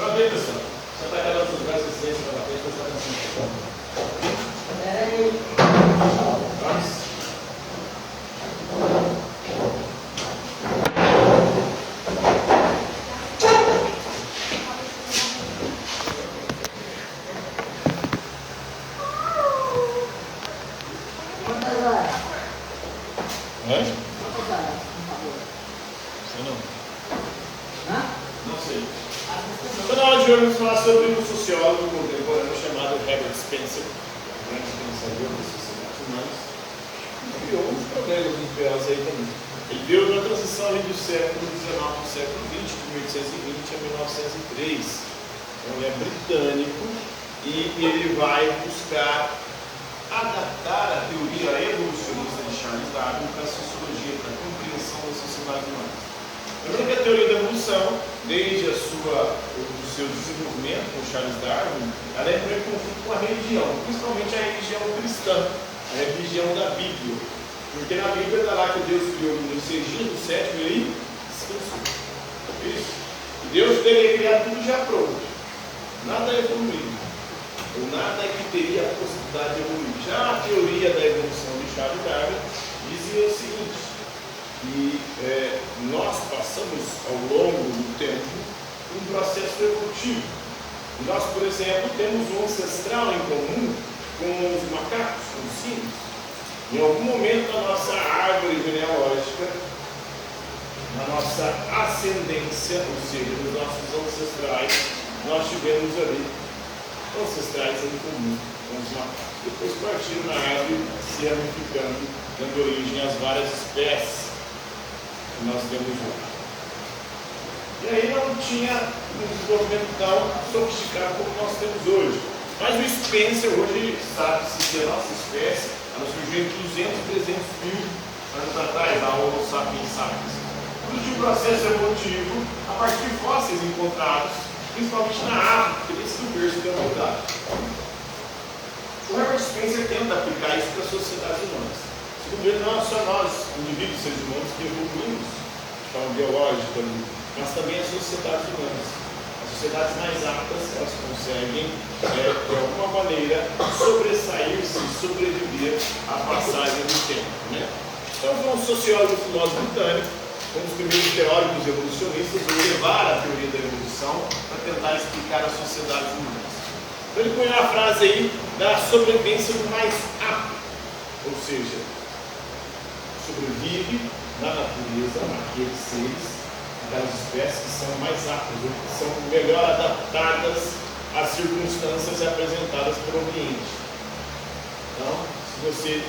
Pronto aí, pessoal. Você está cada um dos lugares de ciência para frente, prestar atenção. Vamos. Não sei. Então, na aula de hoje, vamos falar sobre um sociólogo contemporâneo chamado Herbert Spencer, grande pensador das sociedades humanas, que criou uns problemas nucleares aí também. Ele veio na transição ali do século XIX para o século XX, de 1820 a 1903. Então, ele é britânico e ele vai buscar adaptar a teoria evolucionista de Charles Darwin para a sociologia, para a compreensão das sociedades humanas. Lembrando que a teoria da evolução, desde o seu desenvolvimento com Charles Darwin, ela entrou em conflito com a religião, principalmente a religião cristã, a religião da Bíblia. Porque na Bíblia está lá que Deus criou o mundo em 6 dias, no 7º ele descansou. Isso. E Deus teria criado tudo já pronto. Nada evoluído. Ou nada que teria a possibilidade de evoluir. Já a teoria da evolução de Charles Darwin dizia o seguinte: nós passamos ao longo do tempo um processo evolutivo. Nós, por exemplo, temos um ancestral em comum com os macacos, com os símios. Em algum momento da nossa árvore genealógica, na nossa ascendência, ou seja, nos nossos ancestrais, nós tivemos ali ancestrais em comum com os macacos. Depois partiram na árvore, se ramificando, dando origem às várias espécies que nós temos hoje. E aí não tinha um desenvolvimento tão sofisticado como nós temos hoje. Mas o Spencer hoje sabe-se que a nossa espécie ela surgiu entre 200 e 300 mil anos atrás, a Homo sapiens sapiens. Tudo de um processo evolutivo a partir de fósseis encontrados, principalmente na África, que tem sido o berço da humanidade. O Herbert Spencer tenta aplicar isso para as sociedades humanas. Segundo ele, não é só nós, indivíduos, seres humanos, que evoluímos de forma biológica, mas também as sociedades humanas. As sociedades mais aptas, elas conseguem, de alguma maneira, sobressair-se e sobreviver à passagem do tempo. Né? Então, foi um sociólogo e filósofo britânico, um dos primeiros teóricos evolucionistas, a levar a teoria da evolução para tentar explicar as sociedades humanas. Então, ele põe a frase aí da sobrevivência do mais apto, ou seja, sobrevive na natureza aqueles seres, aquelas espécies que são mais aptas, que são melhor adaptadas às circunstâncias apresentadas pelo ambiente. Então, se você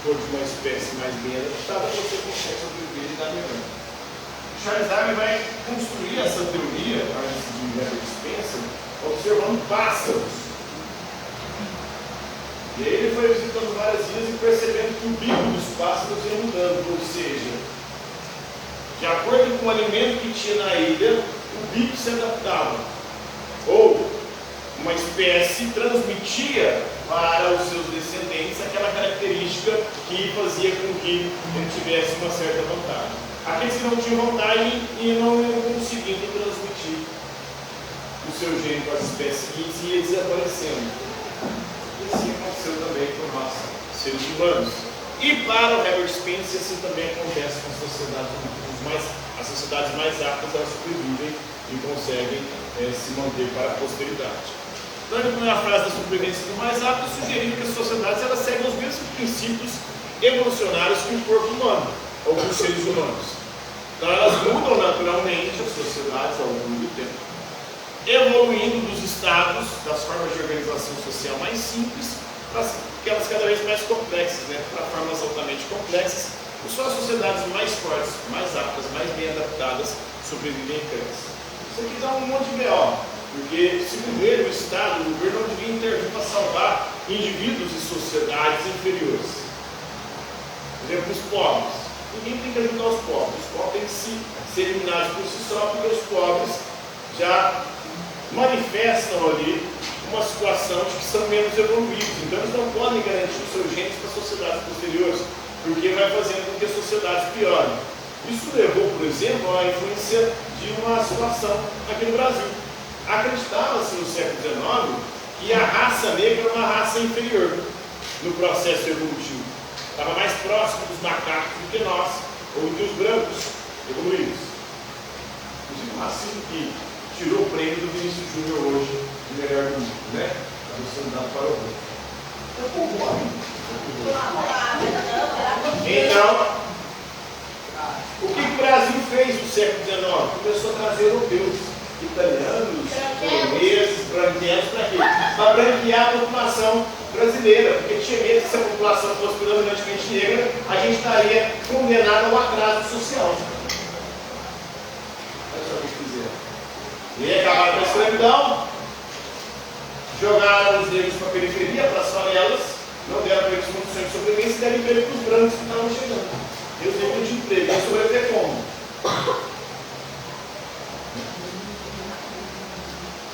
for de uma espécie mais bem adaptada, você consegue sobreviver e dar melhor. Charles Darwin vai construir essa teoria, antes de Herbert Spencer, observando pássaros. E aí ele foi visitando várias ilhas e percebendo que o bico dos pássaros ia mudando, ou seja, de acordo com o alimento que tinha na ilha, o bico se adaptava. Ou uma espécie transmitia para os seus descendentes aquela característica que fazia com que ele tivesse uma certa vantagem. Aqueles que não tinham vantagem e não iam conseguindo transmitir o seu gene para as espécies seguintes e ia desaparecendo. Assim aconteceu também com nós, seres humanos. E para o Herbert Spencer, assim também acontece com as sociedades humanas. As sociedades mais aptas, elas sobrevivem e conseguem se manter para a posteridade. Então, ele põe a frase da sobrevivência do mais apto, sugerindo que as sociedades elas seguem os mesmos princípios evolucionários que o corpo humano, ou que os seres humanos. Então, elas mudam naturalmente as sociedades ao longo do tempo, evoluindo dos estados, das formas de organização social mais simples, para aquelas cada vez mais complexas, né? Para formas altamente complexas, e só as sociedades mais fortes, mais aptas, mais bem adaptadas, sobrevivem e crescem. Isso aqui dá um monte de B.O., porque, segundo ele, o Estado, o governo não devia intervir para salvar indivíduos e sociedades inferiores. Por exemplo, os pobres. Ninguém tem que ajudar os pobres. Os pobres têm que ser eliminados por si só, porque os pobres já manifestam ali uma situação de que são menos evoluídos. Então eles não podem garantir os seus genes para sociedades posteriores, porque vai fazendo com que as sociedades piorem. Isso levou, por exemplo, à influência de uma situação aqui no Brasil. Acreditava-se no século XIX que a raça negra era uma raça inferior no processo evolutivo. Estava mais próximo dos macacos do que nós, ou do que os brancos evoluídos. Inclusive um racismo que tirou o prêmio do Vinícius Júnior hoje, de melhor do mundo, né? Está sendo dado para o mundo. Então, o que o Brasil fez no século XIX? Começou a trazer europeus, italianos, poloneses, branqueanos, para quê? Para branquear a população brasileira, porque tinha medo que se a população fosse predominantemente negra, a gente estaria condenado ao atraso social. Olha só o que fizeram. E aí acabaram com a escravidão, jogaram os negros para a periferia, para as favelas, não deram para eles condições de sobrevivência e deram emprego para os brancos que estavam chegando. Deus deu de emprego, vai sobreviver como?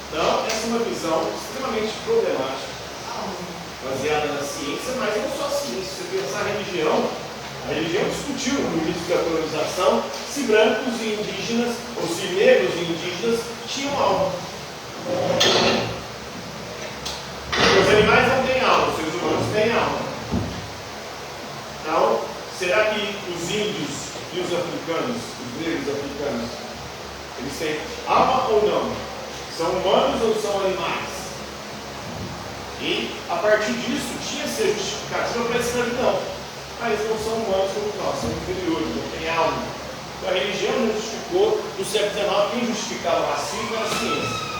Então, essa é uma visão extremamente problemática, baseada na ciência, mas não só a ciência. Se você pensar a religião discutiu no início da colonização se brancos e indígenas, ou se negros e indígenas tinham alma. Os animais não têm alma, os seres humanos têm alma. Então, será que os índios e os africanos, os negros africanos, eles têm alma ou não? São humanos ou são animais? E, a partir disso, tinha que ser justificativa para a escravidão. Mas eles não são humanos como nós, são inferiores, não têm alma. Então, a religião não justificou, no século XIX, quem justificava o racismo era a ciência.